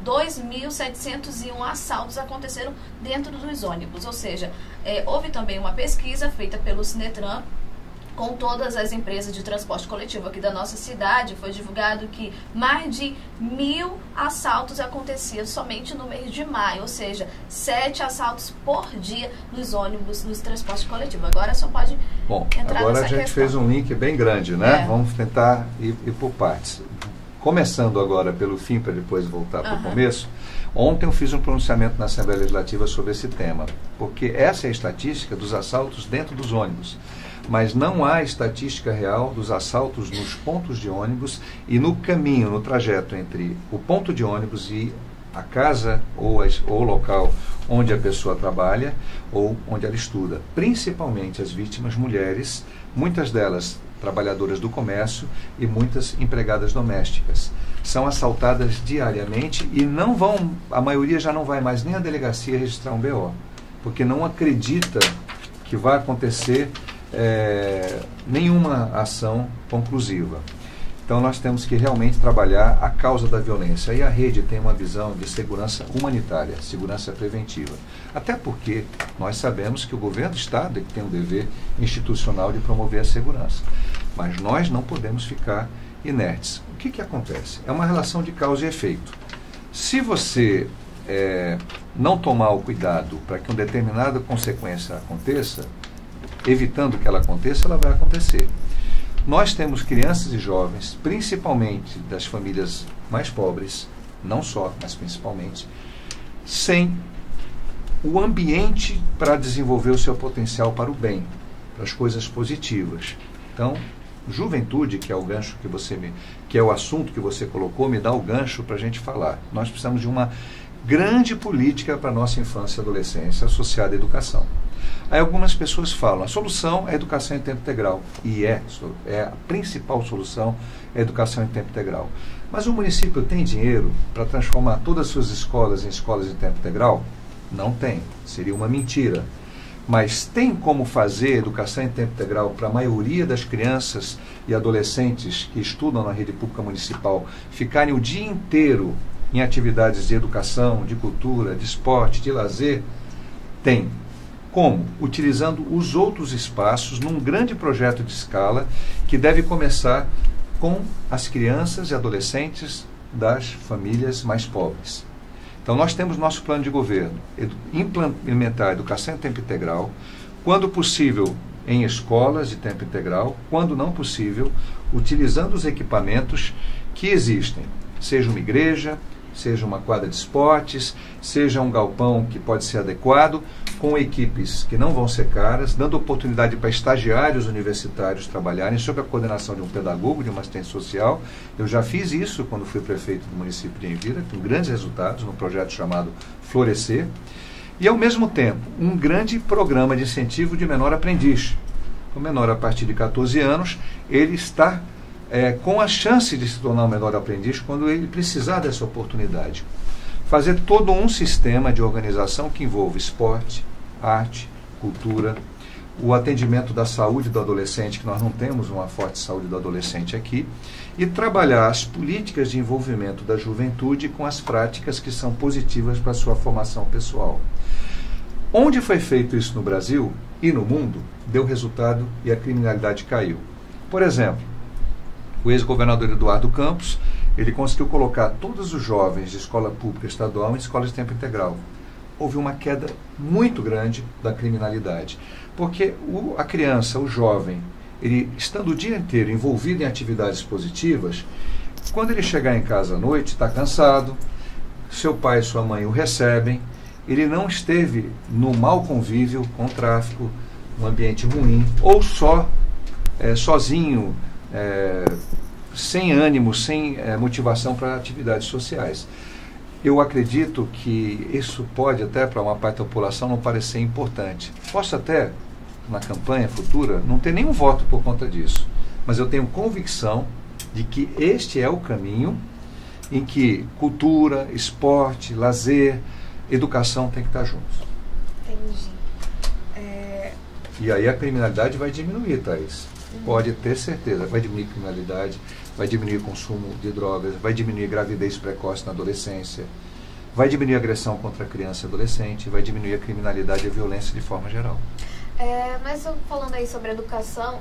2.701 assaltos aconteceram dentro dos ônibus. Ou seja, houve também uma pesquisa feita pelo Sinetran com todas as empresas de transporte coletivo aqui da nossa cidade. Foi divulgado que mais de 1.000 assaltos aconteciam somente no mês de maio, ou seja, 7 assaltos por dia nos ônibus, nos transportes coletivos. Agora só pode entrar agora nessa a gente questão. fez um link bem grande, né? Vamos tentar ir por partes. Começando agora pelo fim, para depois voltar para o começo. Ontem eu fiz um pronunciamento na Assembleia Legislativa sobre esse tema, porque essa é a estatística dos assaltos dentro dos ônibus. Mas não há estatística real dos assaltos nos pontos de ônibus e no caminho, no trajeto entre o ponto de ônibus e a casa ou o local onde a pessoa trabalha ou onde ela estuda. Principalmente as vítimas mulheres, muitas delas trabalhadoras do comércio e muitas empregadas domésticas. São assaltadas diariamente e não vão, a maioria já não vai mais nem à delegacia registrar um BO, porque não acredita que vai acontecer nenhuma ação conclusiva. Então nós temos que realmente trabalhar a causa da violência. E a rede tem uma visão de segurança humanitária, segurança preventiva. Até porque nós sabemos que o governo do Estado é que tem o dever institucional de promover a segurança. Mas nós não podemos ficar inertes. O que acontece? É uma relação de causa e efeito. Se você não tomar o cuidado para que uma determinada consequência aconteça, evitando que ela aconteça, ela vai acontecer. Nós temos crianças e jovens, principalmente das famílias mais pobres, não só, mas principalmente, sem o ambiente para desenvolver o seu potencial para o bem, para as coisas positivas. Então, juventude, que é o gancho que é o assunto que você colocou, me dá o gancho para a gente falar. Nós precisamos de uma grande política para a nossa infância e adolescência associada à educação. Aí algumas pessoas falam, a solução é a educação em tempo integral. E é a principal solução é a educação em tempo integral. Mas o município tem dinheiro para transformar todas as suas escolas em escolas em tempo integral? Não tem. Seria uma mentira. Mas tem como fazer educação em tempo integral para a maioria das crianças e adolescentes que estudam na rede pública municipal ficarem o dia inteiro em atividades de educação, de cultura, de esporte, de lazer? Tem. Como? Utilizando os outros espaços num grande projeto de escala que deve começar com as crianças e adolescentes das famílias mais pobres. Então nós temos nosso plano de governo, implementar a educação em tempo integral, quando possível em escolas de tempo integral, quando não possível, utilizando os equipamentos que existem, seja uma igreja, seja uma quadra de esportes, seja um galpão que pode ser adequado, com equipes que não vão ser caras, dando oportunidade para estagiários universitários trabalharem sob a coordenação de um pedagogo, de uma assistente social. Eu já fiz isso quando fui prefeito do município de Envira, com grandes resultados, num projeto chamado Florescer. E, ao mesmo tempo, um grande programa de incentivo de menor aprendiz. O menor, a partir de 14 anos, ele está com a chance de se tornar um menor aprendiz quando ele precisar dessa oportunidade. Fazer todo um sistema de organização que envolva esporte, arte, cultura, o atendimento da saúde do adolescente, que nós não temos uma forte saúde do adolescente aqui, e trabalhar as políticas de envolvimento da juventude com as práticas que são positivas para a sua formação pessoal. Onde foi feito isso no Brasil e no mundo, deu resultado e a criminalidade caiu. Por exemplo, o ex-governador Eduardo Campos, ele conseguiu colocar todos os jovens de escola pública estadual em escolas de tempo integral. Houve uma queda muito grande da criminalidade, porque a criança, o jovem, ele estando o dia inteiro envolvido em atividades positivas, quando ele chegar em casa à noite, está cansado, seu pai e sua mãe o recebem, ele não esteve no mau convívio com o tráfico, um ambiente ruim, ou sozinho, sem ânimo, sem motivação para atividades sociais. Eu acredito que isso pode até para uma parte da população não parecer importante. Posso até, na campanha futura, não ter nenhum voto por conta disso, mas eu tenho convicção de que este é o caminho em que cultura, esporte, lazer, educação tem que estar juntos. Entendi. E aí a criminalidade vai diminuir, Thaís. Pode ter certeza. Vai diminuir a criminalidade, vai diminuir o consumo de drogas, vai diminuir a gravidez precoce na adolescência, vai diminuir a agressão contra a criança e adolescente, vai diminuir a criminalidade e a violência de forma geral. Mas falando aí sobre educação,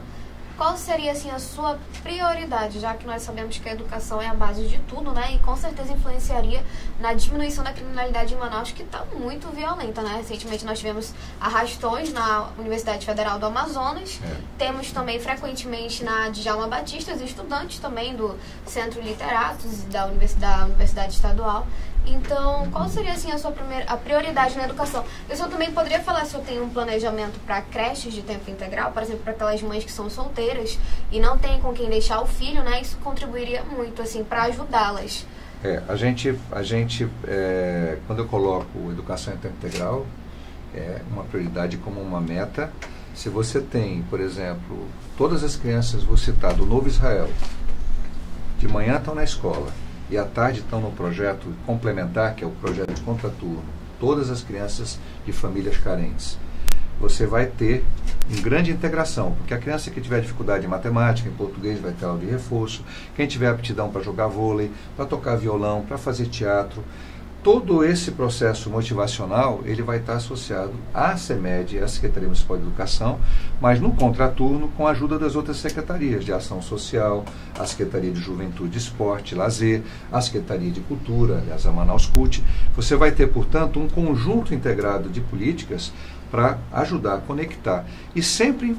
qual seria assim a sua prioridade, já que nós sabemos que a educação é a base de tudo, né? E com certeza influenciaria na diminuição da criminalidade em Manaus, que está muito violenta, né? Recentemente nós tivemos arrastões na Universidade Federal do Amazonas, temos também frequentemente na Djalma Batista, os estudantes também do Centro Literatos da Universidade Estadual. Então, qual seria assim a prioridade na educação? Eu só também poderia falar se eu tenho um planejamento para creches de tempo integral, por exemplo, para aquelas mães que são solteiras e não têm com quem deixar o filho, né? Isso contribuiria muito assim para ajudá-las. A gente quando eu coloco educação em tempo integral, é uma prioridade como uma meta. Se você tem, por exemplo, todas as crianças, vou citar, do Novo Israel, de manhã estão na escola, e à tarde estão no projeto complementar, que é o projeto de contraturno, todas as crianças de famílias carentes. Você vai ter uma grande integração, porque a criança que tiver dificuldade em matemática, em português, vai ter aula de reforço, quem tiver aptidão para jogar vôlei, para tocar violão, para fazer teatro, todo esse processo motivacional, ele vai estar associado à CEMED, à Secretaria Municipal de Educação, mas no contraturno com a ajuda das outras secretarias de Ação Social, a Secretaria de Juventude, Esporte, Lazer, a Secretaria de Cultura, aliás, a Manaus CUT. Você vai ter, portanto, um conjunto integrado de políticas para ajudar a conectar. E sempre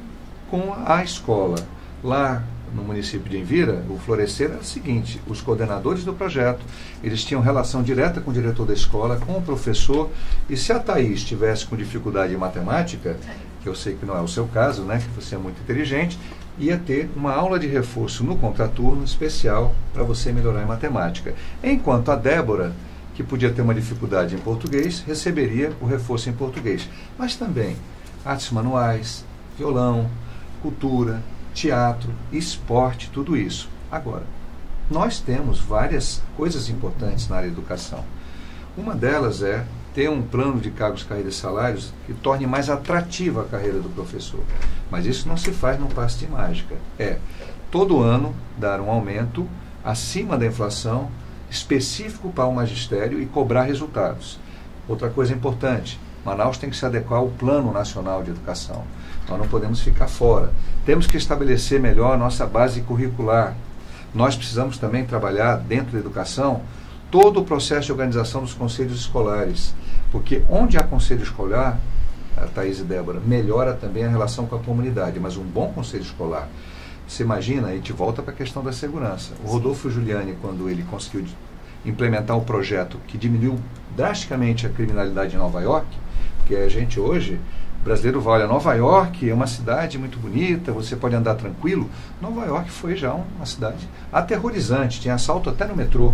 com a escola. Lá no município de Envira, o Florescer era o seguinte: os coordenadores do projeto, eles tinham relação direta com o diretor da escola, com o professor, e se a Thaís estivesse com dificuldade em matemática, que eu sei que não é o seu caso, né, que você é muito inteligente, ia ter uma aula de reforço no contraturno especial para você melhorar em matemática. Enquanto a Débora, que podia ter uma dificuldade em português, receberia o reforço em português. Mas também artes manuais, violão, cultura, teatro, esporte, tudo isso. Agora, nós temos várias coisas importantes na área de educação. Uma delas é ter um plano de cargos, carreiras e salários que torne mais atrativa a carreira do professor. Mas isso não se faz num passe de mágica. Todo ano dar um aumento acima da inflação, específico para o magistério, e cobrar resultados. Outra coisa importante: Manaus tem que se adequar ao Plano Nacional de Educação. Nós não podemos ficar fora. Temos que estabelecer melhor a nossa base curricular. Nós precisamos também trabalhar dentro da educação todo o processo de organização dos conselhos escolares, porque onde há conselho escolar, a Thaís e Débora, melhora também a relação com a comunidade. Mas um bom conselho escolar, você imagina, a gente volta para a questão da segurança. O Rodolfo Giuliani, quando ele conseguiu implementar um projeto que diminuiu drasticamente a criminalidade em Nova York, porque a gente hoje, o brasileiro vai, olha, Nova York é uma cidade muito bonita, você pode andar tranquilo. Nova York foi já uma cidade aterrorizante, tinha assalto até no metrô.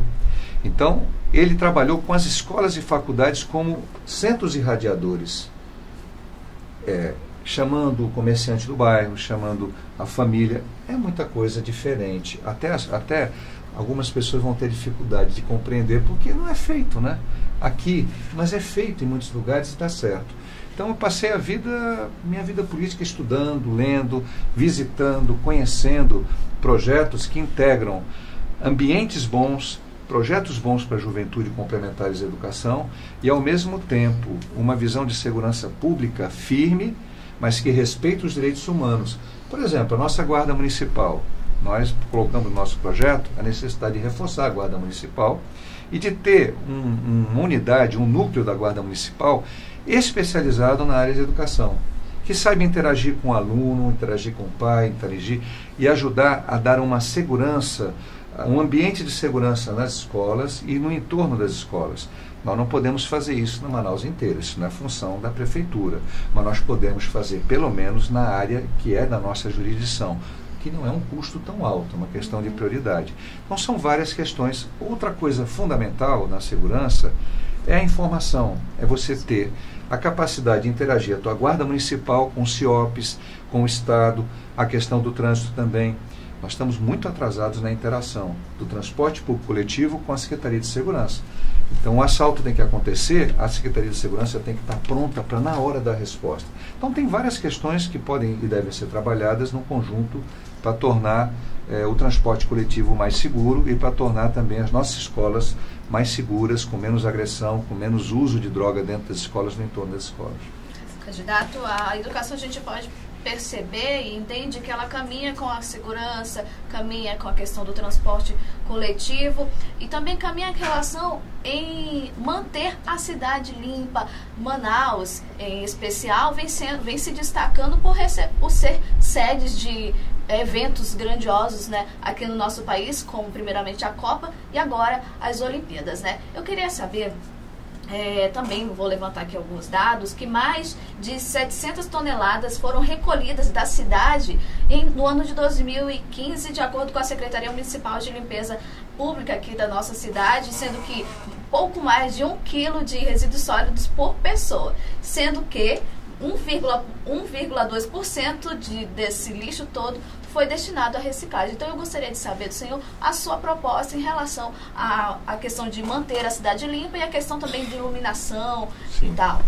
Então, ele trabalhou com as escolas e faculdades como centros irradiadores, chamando o comerciante do bairro, chamando a família. É muita coisa diferente. Até algumas pessoas vão ter dificuldade de compreender, porque não é feito, né? Aqui, mas é feito em muitos lugares e está certo. Então eu passei minha vida política estudando, lendo, visitando, conhecendo projetos que integram ambientes bons, projetos bons para a juventude complementares à educação e, ao mesmo tempo, uma visão de segurança pública firme, mas que respeita os direitos humanos. Por exemplo, a nossa Guarda Municipal, nós colocamos no nosso projeto a necessidade de reforçar a Guarda Municipal e de ter uma unidade, um núcleo da Guarda Municipal especializado na área de educação, que saiba interagir com o aluno, interagir com o pai, interagir e ajudar a dar uma segurança, um ambiente de segurança nas escolas e no entorno das escolas. Nós não podemos fazer isso na Manaus inteira, isso não é função da prefeitura, mas nós podemos fazer pelo menos na área que é da nossa jurisdição, que não é um custo tão alto, é uma questão de prioridade. Então são várias questões. Outra coisa fundamental na segurança é a informação, é você ter a capacidade de interagir a tua guarda municipal com os CIOPs, com o Estado, a questão do trânsito também. Nós estamos muito atrasados na interação do transporte público coletivo com a Secretaria de Segurança. Então o assalto tem que acontecer, a Secretaria de Segurança tem que estar pronta para na hora dar resposta. Então tem várias questões que podem e devem ser trabalhadas no conjunto para tornar o transporte coletivo mais seguro e para tornar também as nossas escolas mais seguras, com menos agressão, com menos uso de droga dentro das escolas, no entorno das escolas. Candidato, a educação a gente pode perceber e entende que ela caminha com a segurança, caminha com a questão do transporte coletivo e também caminha em relação em manter a cidade limpa. Manaus, em especial, vem se destacando por ser sedes de eventos grandiosos, né, aqui no nosso país, como primeiramente a Copa e agora as Olimpíadas, né? Eu queria saber, também vou levantar aqui alguns dados, que mais de 700 toneladas foram recolhidas da cidade no ano de 2015, de acordo com a Secretaria Municipal de Limpeza Pública aqui da nossa cidade, sendo que pouco mais de 1 quilo de resíduos sólidos por pessoa, sendo que 1,2% desse lixo todo foi destinado à reciclagem. Então eu gostaria de saber do senhor a sua proposta em relação à questão de manter a cidade limpa e a questão também de iluminação. Sim. E tal.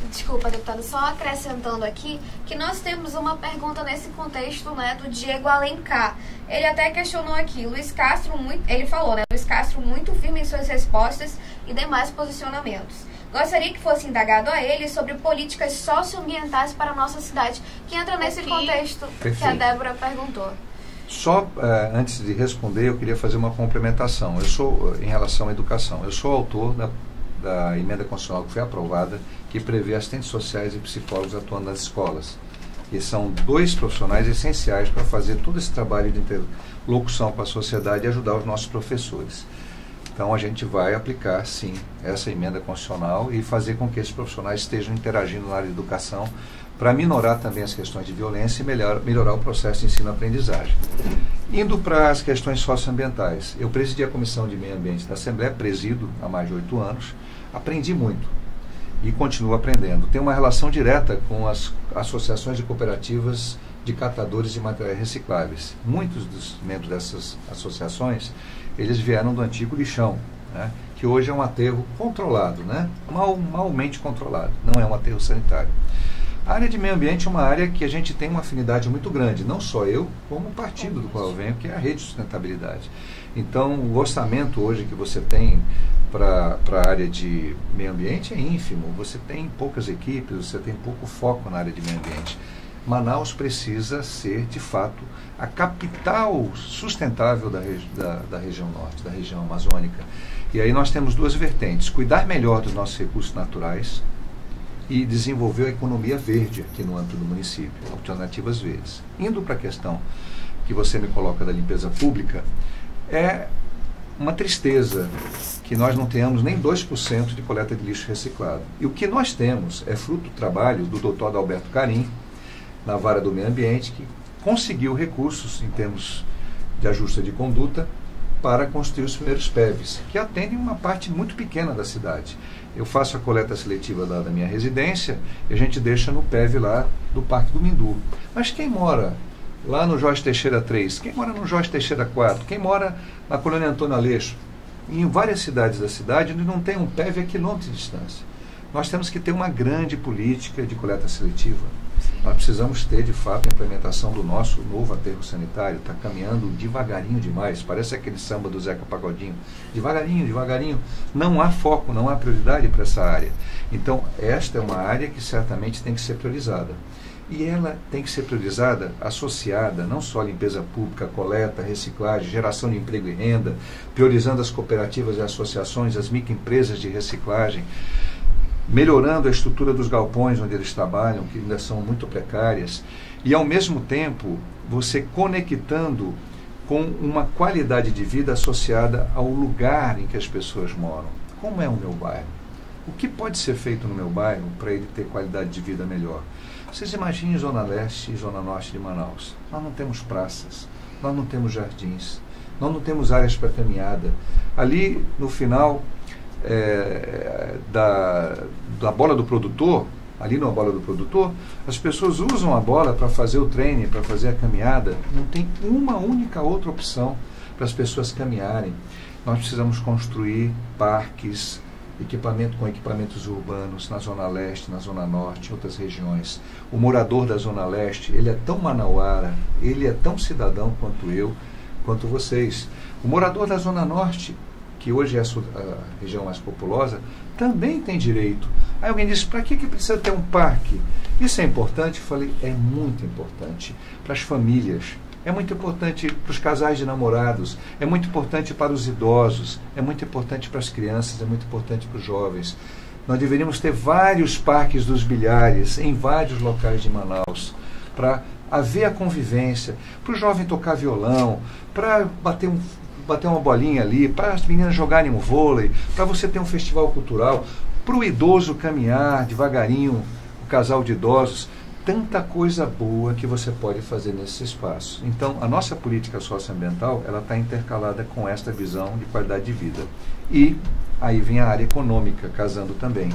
Desculpa, deputado, só acrescentando aqui que nós temos uma pergunta nesse contexto, né, do Diego Alencar. Ele até questionou aqui, Luiz Castro, ele falou, né, Luiz Castro muito firme em suas respostas e demais posicionamentos. Gostaria que fosse indagado a ele sobre políticas socioambientais para a nossa cidade, que entra nesse contexto. Perfeito. Que a Débora perguntou. Só antes de responder, eu queria fazer uma complementação. Eu sou, em relação à educação, eu sou autor da emenda constitucional que foi aprovada, que prevê assistentes sociais e psicólogos atuando nas escolas. E são 2 profissionais essenciais para fazer todo esse trabalho de interlocução com a sociedade e ajudar os nossos professores. Então a gente vai aplicar, sim, essa emenda constitucional e fazer com que esses profissionais estejam interagindo na área de educação para minorar também as questões de violência e melhorar o processo de ensino-aprendizagem. Indo para as questões socioambientais, eu presidi a Comissão de Meio Ambiente da Assembleia, presido há mais de 8 anos, aprendi muito e continuo aprendendo. Tenho uma relação direta com as associações de cooperativas de catadores de materiais recicláveis. Muitos dos membros dessas associações, eles vieram do antigo lixão, né, que hoje é um aterro controlado, né, malmente controlado, não é um aterro sanitário. A área de meio ambiente é uma área que a gente tem uma afinidade muito grande, não só eu, como o partido do qual eu venho, que é a Rede de Sustentabilidade. Então, o orçamento hoje que você tem para a área de meio ambiente é ínfimo, você tem poucas equipes, você tem pouco foco na área de meio ambiente. Manaus precisa ser, de fato, a capital sustentável da região norte, da região amazônica. E aí nós temos 2 vertentes: cuidar melhor dos nossos recursos naturais e desenvolver a economia verde aqui no âmbito do município, alternativas verdes. Indo para a questão que você me coloca da limpeza pública, é uma tristeza que nós não tenhamos nem 2% de coleta de lixo reciclado. E o que nós temos é fruto do trabalho do Dr. Adalberto Carim, na vara do meio ambiente, que conseguiu recursos em termos de ajuste de conduta para construir os primeiros PEVs, que atendem uma parte muito pequena da cidade. Eu faço a coleta seletiva lá da minha residência e a gente deixa no PEV lá do Parque do Mindu. Mas quem mora lá no Jorge Teixeira 3, quem mora no Jorge Teixeira 4, quem mora na Colônia Antônio Aleixo, em várias cidades da cidade onde não tem um PEV a quilômetros de distância. Nós temos que ter uma grande política de coleta seletiva. Nós precisamos ter, de fato, a implementação do nosso novo aterro sanitário. Está caminhando devagarinho demais, parece aquele samba do Zeca Pagodinho. Devagarinho, devagarinho. Não há foco, não há prioridade para essa área. Então, esta é uma área que certamente tem que ser priorizada. E ela tem que ser priorizada, associada, não só à limpeza pública, coleta, reciclagem, geração de emprego e renda, priorizando as cooperativas e associações, as microempresas de reciclagem, melhorando a estrutura dos galpões onde eles trabalham, que ainda são muito precárias, e ao mesmo tempo você conectando com uma qualidade de vida associada ao lugar em que as pessoas moram. Como é o meu bairro? O que pode ser feito no meu bairro para ele ter qualidade de vida melhor? Vocês imaginem Zona Leste e Zona Norte de Manaus. Nós não temos praças, nós não temos jardins, nós não temos áreas para caminhada. Ali, no final da bola do produtor, ali na bola do produtor, as pessoas usam a bola para fazer o treino, para fazer a caminhada. Não tem uma única outra opção para as pessoas caminharem. Nós precisamos construir parques, equipamentos urbanos na Zona Leste, na Zona Norte, em outras regiões. O morador da Zona Leste, ele é tão manauara, ele é tão cidadão quanto eu, quanto vocês. O morador da Zona Norte, que hoje é a região mais populosa, também tem direito. Aí alguém disse, para que precisa ter um parque? Isso é importante? Eu falei, é muito importante para as famílias. É muito importante para os casais de namorados, é muito importante para os idosos, é muito importante para as crianças, é muito importante para os jovens. Nós deveríamos ter vários parques dos bilhares em vários locais de Manaus, para haver a convivência, para o jovem tocar violão, para bater uma bolinha ali, para as meninas jogarem um vôlei, para você ter um festival cultural, para o idoso caminhar devagarinho, o casal de idosos. Tanta coisa boa que você pode fazer nesse espaço. Então, a nossa política socioambiental, ela está intercalada com esta visão de qualidade de vida. E aí vem a área econômica, casando também.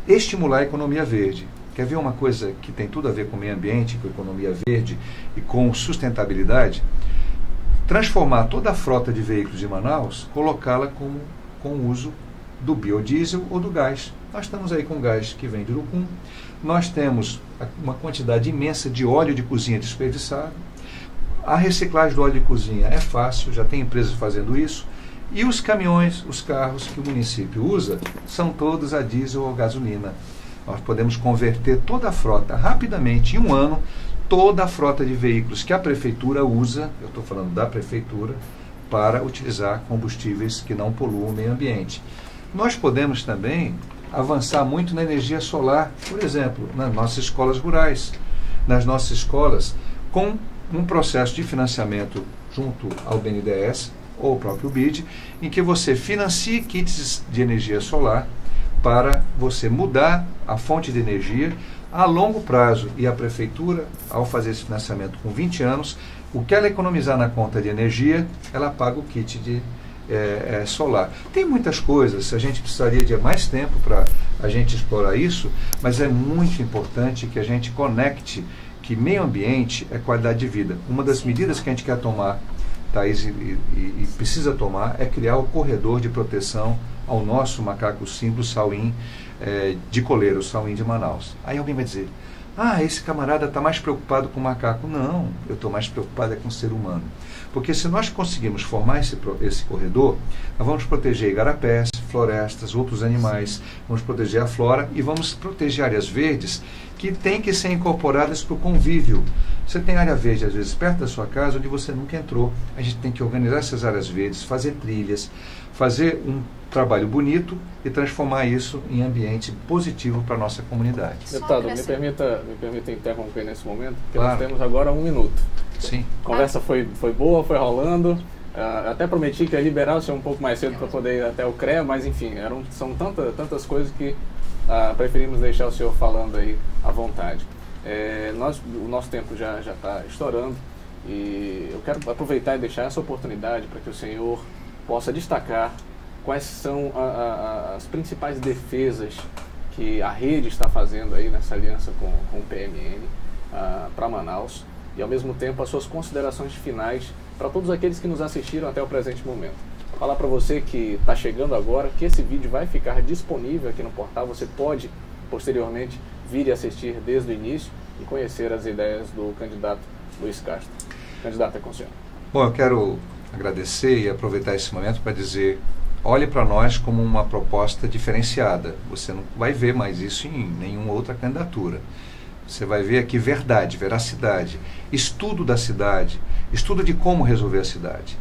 Estimular a economia verde. Quer ver uma coisa que tem tudo a ver com o meio ambiente, com a economia verde e com sustentabilidade? Transformar toda a frota de veículos de Manaus, colocá-la com o uso do biodiesel ou do gás. Nós estamos aí com gás que vem de Urucum. Nós temos uma quantidade imensa de óleo de cozinha desperdiçado. A reciclagem do óleo de cozinha é fácil, já tem empresas fazendo isso. E os caminhões, os carros que o município usa, são todos a diesel ou gasolina. Nós podemos converter toda a frota rapidamente, em um ano, toda a frota de veículos que a prefeitura usa, eu estou falando da prefeitura, para utilizar combustíveis que não poluam o meio ambiente. Nós podemos também avançar muito na energia solar, por exemplo, nas nossas escolas rurais, nas nossas escolas, com um processo de financiamento junto ao BNDES ou o próprio BID, em que você financie kits de energia solar para você mudar a fonte de energia a longo prazo. E a prefeitura, ao fazer esse financiamento com 20 anos, o que ela economizar na conta de energia, ela paga o kit de solar. Tem muitas coisas, a gente precisaria de mais tempo para a gente explorar isso, mas é muito importante que a gente conecte que meio ambiente é qualidade de vida. Uma das medidas que a gente quer tomar, Thaís, e precisa tomar, é criar o corredor de proteção ao nosso macaco símbolo sauim de coleiro, sauim de Manaus. Aí alguém vai dizer, esse camarada está mais preocupado com o macaco. Não, eu estou mais preocupado com o ser humano. Porque se nós conseguirmos formar esse corredor, nós vamos proteger igarapés, florestas, outros animais, vamos proteger a flora e vamos proteger áreas verdes que têm que ser incorporadas para o convívio. Você tem área verde, às vezes, perto da sua casa, onde você nunca entrou. A gente tem que organizar essas áreas verdes, fazer trilhas, fazer um trabalho bonito e transformar isso em ambiente positivo para a nossa comunidade. Deputado, me permita interromper nesse momento, porque claro. Nós temos agora 1 minuto. Sim. A conversa foi boa, foi rolando. Até prometi que ia liberar o senhor um pouco mais cedo para poder ir até o CREA, mas enfim, são tantas coisas que preferimos deixar o senhor falando aí à vontade. O nosso tempo já está estourando e eu quero aproveitar e deixar essa oportunidade para que o senhor possa destacar quais são as principais defesas que a rede está fazendo aí nessa aliança com o PMN para Manaus e, ao mesmo tempo, as suas considerações finais para todos aqueles que nos assistiram até o presente momento. Falar para você que está chegando agora que esse vídeo vai ficar disponível aqui no portal, você pode, posteriormente, vir e assistir desde o início e conhecer as ideias do candidato Luiz Castro. Candidato, é com o senhor. Bom, eu quero agradecer e aproveitar esse momento para dizer, olhe para nós como uma proposta diferenciada. Você não vai ver mais isso em nenhuma outra candidatura. Você vai ver aqui verdade, veracidade, estudo da cidade, estudo de como resolver a cidade.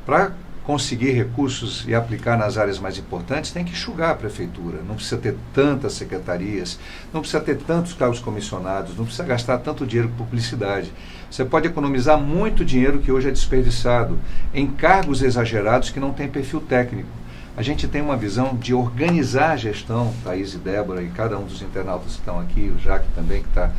Para conseguir recursos e aplicar nas áreas mais importantes, tem que enxugar a prefeitura. Não precisa ter tantas secretarias, não precisa ter tantos cargos comissionados, não precisa gastar tanto dinheiro com publicidade. Você pode economizar muito dinheiro que hoje é desperdiçado em cargos exagerados que não têm perfil técnico. A gente tem uma visão de organizar a gestão, Thaís e Débora e cada um dos internautas que estão aqui, o Jaque também, que está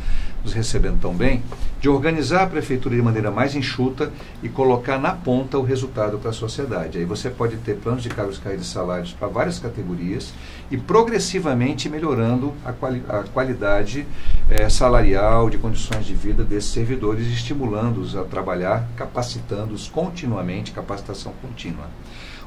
nos recebendo tão bem, de organizar a prefeitura de maneira mais enxuta e colocar na ponta o resultado para a sociedade. Aí você pode ter planos de cargos, carreiras e salários para várias categorias e progressivamente melhorando a qualidade salarial, de condições de vida desses servidores, estimulando-os a trabalhar, capacitando-os continuamente, capacitação contínua.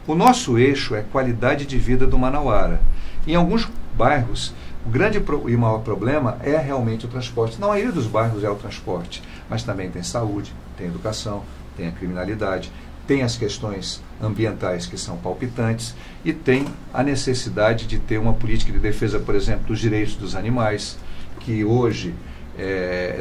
O nosso eixo é qualidade de vida do manauara. Em alguns bairros, o grande e maior problema é realmente o transporte. Na maioria dos bairros é o transporte, mas também tem saúde, tem educação, tem a criminalidade, tem as questões ambientais que são palpitantes e tem a necessidade de ter uma política de defesa, por exemplo, dos direitos dos animais, que hoje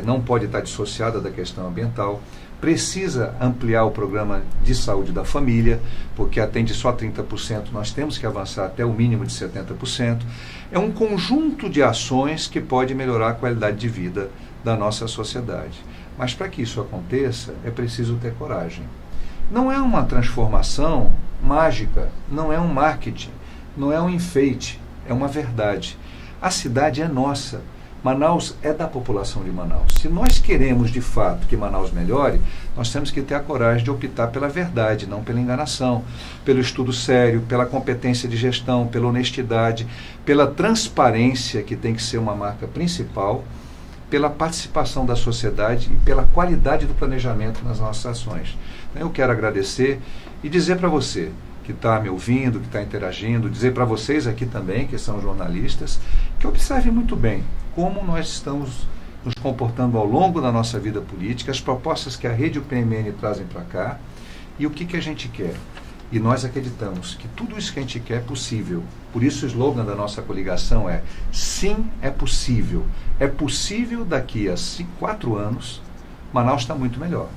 não pode estar dissociada da questão ambiental. Precisa ampliar o programa de saúde da família, porque atende só 30%, nós temos que avançar até o mínimo de 70%. É um conjunto de ações que pode melhorar a qualidade de vida da nossa sociedade. Mas para que isso aconteça, é preciso ter coragem. Não é uma transformação mágica, não é um marketing, não é um enfeite, é uma verdade. A cidade é nossa. Manaus é da população de Manaus. Se nós queremos, de fato, que Manaus melhore, nós temos que ter a coragem de optar pela verdade, não pela enganação, pelo estudo sério, pela competência de gestão, pela honestidade, pela transparência, que tem que ser uma marca principal, pela participação da sociedade e pela qualidade do planejamento nas nossas ações. Eu quero agradecer e dizer para você que está me ouvindo, que está interagindo, dizer para vocês aqui também, que são jornalistas, que observem muito bem como nós estamos nos comportando ao longo da nossa vida política, as propostas que a Rede e o PMN trazem para cá e o que a gente quer. E nós acreditamos que tudo isso que a gente quer é possível. Por isso o slogan da nossa coligação é: sim, é possível. É possível daqui a 4 anos, Manaus está muito melhor.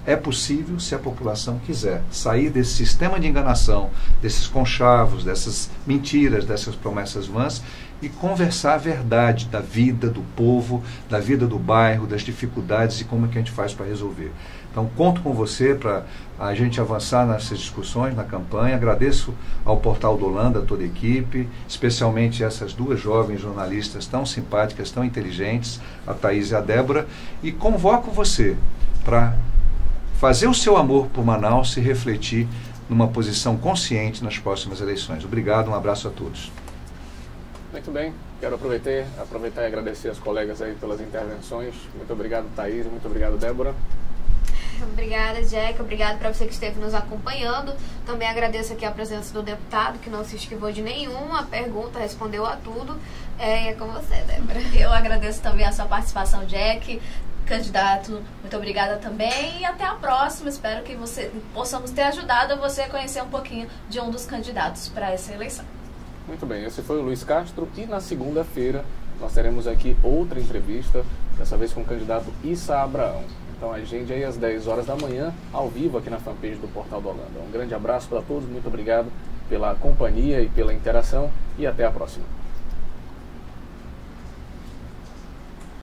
É possível se a população quiser sair desse sistema de enganação, desses conchavos, dessas mentiras, dessas promessas vãs e conversar a verdade da vida do povo, da vida do bairro, das dificuldades e como é que a gente faz para resolver. Então, conto com você para a gente avançar nessas discussões, na campanha. Agradeço ao Portal do Holanda, a toda a equipe, especialmente essas 2 jovens jornalistas tão simpáticas, tão inteligentes, a Thaís e a Débora, e convoco você para fazer o seu amor por Manaus se refletir numa posição consciente nas próximas eleições. Obrigado, um abraço a todos. Muito bem, quero aproveitar e agradecer aos colegas aí pelas intervenções. Muito obrigado, Thaís, muito obrigado, Débora. Obrigada, Jack. Obrigado para você que esteve nos acompanhando. Também agradeço aqui a presença do deputado, que não se esquivou de nenhuma pergunta, respondeu a tudo. É com você, Débora. Eu agradeço também a sua participação, Jack. Candidato, muito obrigada também e até a próxima. Espero que possamos ter ajudado você a conhecer um pouquinho de um dos candidatos para essa eleição. Muito bem, esse foi o Luiz Castro e na segunda-feira nós teremos aqui outra entrevista, dessa vez com o candidato Issa Abraão. Então agende aí às 10 horas da manhã, ao vivo aqui na fanpage do Portal do Holanda. Um grande abraço para todos, muito obrigado pela companhia e pela interação e até a próxima.